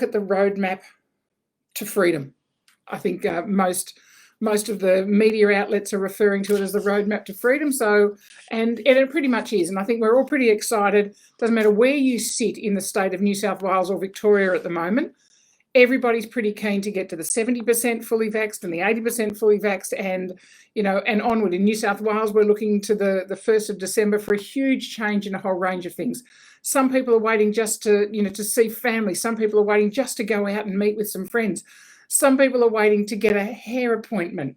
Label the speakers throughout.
Speaker 1: look at the roadmap to freedom. I think most of the media outlets are referring to it as the roadmap to freedom. So, and it pretty much is. And I think we're all pretty excited. Doesn't matter where you sit in the state of New South Wales or Victoria at the moment, everybody's pretty keen to get to the 70% fully vaxxed and the 80% fully vaxxed, and and onward. In New South Wales, we're looking to the 1st of December for a huge change in a whole range of things. Some people are waiting just to to see family. Some people are waiting just to go out and meet with some friends. Some people are waiting to get a hair appointment.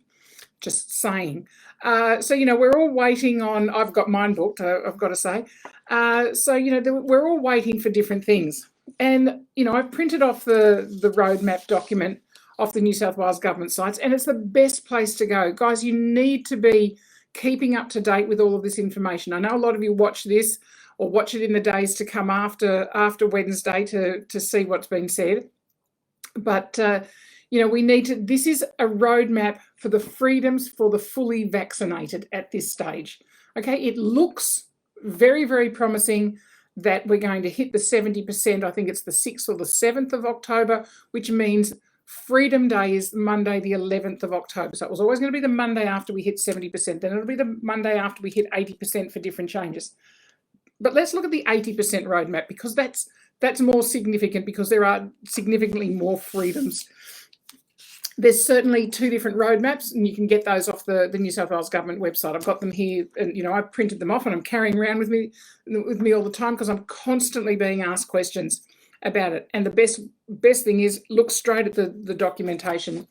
Speaker 1: Just saying. So we're all waiting on. I've got mine booked, I've got to say. So we're all waiting for different things. And I've printed off the roadmap document off the New South Wales government sites, and it's the best place to go. Guys, you need to be keeping up to date with all of this information. I know a lot of you watch this or watch it in the days to come after Wednesday to see what's been said. But we need to. This is a roadmap for the freedoms for the fully vaccinated at this stage. Okay, it looks very, very promising that we're going to hit the 70%. I think it's the 6th or the 7th of October, which means Freedom Day is Monday, the 11th of October. So it was always going to be the Monday after we hit 70%. Then it'll be the Monday after we hit 80% for different changes. But let's look at the 80% roadmap, because that's more significant, because there are significantly more freedoms. There's certainly 2 different roadmaps, and you can get those off the New South Wales government website. I've got them here, and I've printed them off, and I'm carrying around with me all the time, because I'm constantly being asked questions about it. And the best thing is look straight at the documentation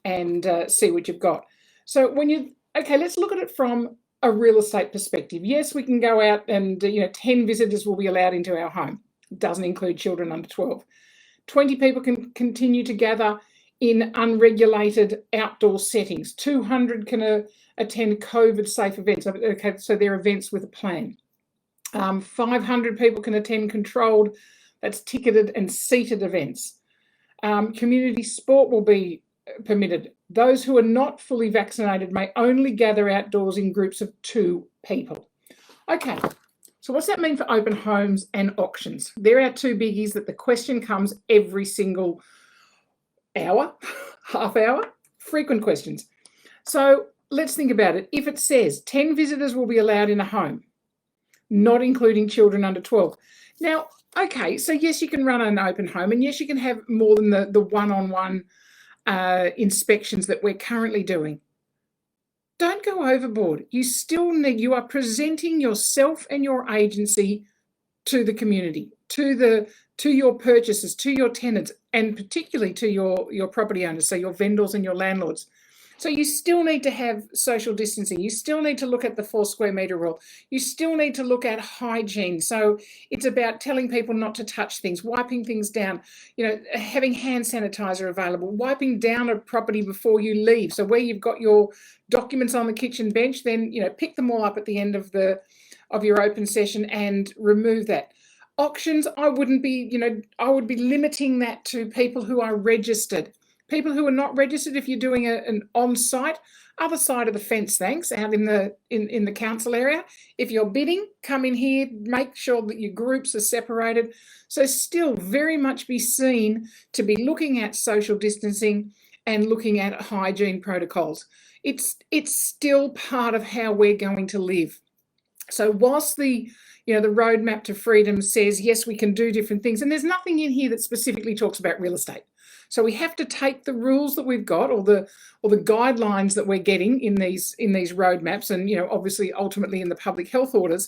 Speaker 1: and see what you've got. So let's look at it from a real estate perspective. Yes, we can go out and 10 visitors will be allowed into our home. It doesn't include children under 12. 20 people can continue to gather in unregulated outdoor settings. 200 can attend COVID-safe events. Okay, so they're events with a plan. 500 people can attend controlled, that's ticketed and seated events. Community sport will be permitted. Those who are not fully vaccinated may only gather outdoors in groups of 2 people. Okay, so what's that mean for open homes and auctions? There are 2 biggies that the question comes every single hour, half hour, frequent questions. So let's think about it. If it says 10 visitors will be allowed in a home, not including children under 12. Now, okay, so yes, you can run an open home, and yes, you can have more than the one-on-one inspections that we're currently doing. Don't go overboard. You are presenting yourself and your agency to the community, to your purchasers, to your tenants, and particularly to your property owners, so your vendors and your landlords. So you still need to have social distancing. You still need to look at the 4 square metre rule. You still need to look at hygiene. So it's about telling people not to touch things, wiping things down, having hand sanitizer available, wiping down a property before you leave. So where you've got your documents on the kitchen bench, then pick them all up at the end of your open session and remove that. Auctions, I would be limiting that to people who are registered. People who are not registered, if you're doing an on-site, other side of the fence, thanks, out in the council area. If you're bidding, come in here, make sure that your groups are separated. So still very much be seen to be looking at social distancing and looking at hygiene protocols. It's still part of how we're going to live. So whilst the roadmap to freedom says, yes, we can do different things, and there's nothing in here that specifically talks about real estate. So we have to take the rules that we've got, or the guidelines that we're getting in these roadmaps, and obviously ultimately in the public health orders,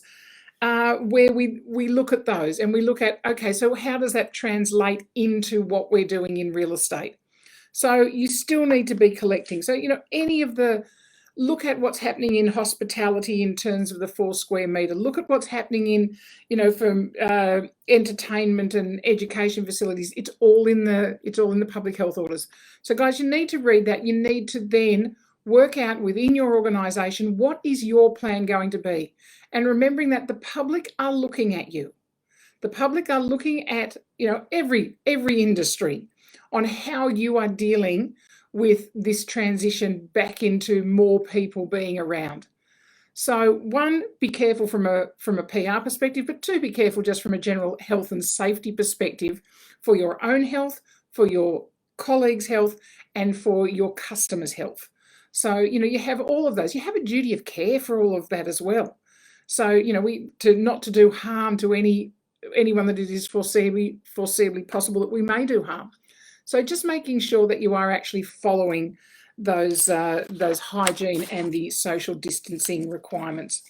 Speaker 1: where we look at those and we look at, okay, so how does that translate into what we're doing in real estate? So you still need to be collecting. So look at what's happening in hospitality in terms of the 4 square metre. Look at what's happening in, from entertainment and education facilities. It's all in the public health orders. So guys, you need to read that. You need to then work out within your organisation, what is your plan going to be? And remembering that the public are looking at you. The public are looking at, every industry on how you are dealing with this transition back into more people being around. So one, be careful from a PR perspective, but two, be careful just from a general health and safety perspective for your own health, for your colleagues' health, and for your customers' health. So, you have all of those. You have a duty of care for all of that as well. So, not to do harm to anyone that it is foreseeably possible that we may do harm. So just making sure that you are actually following those hygiene and the social distancing requirements.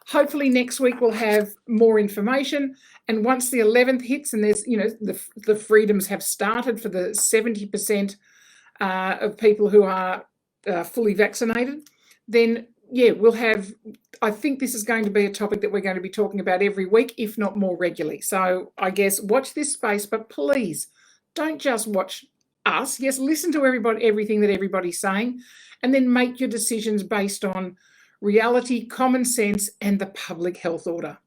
Speaker 1: Hopefully next week we'll have more information, and once the 11th hits and there's, the freedoms have started for the 70% of people who are fully vaccinated, then we'll have, I think this is going to be a topic that we're going to be talking about every week, if not more regularly. So I guess watch this space, but please don't just watch us. Yes, listen to everything that everybody's saying, and then make your decisions based on reality, common sense, and the public health order.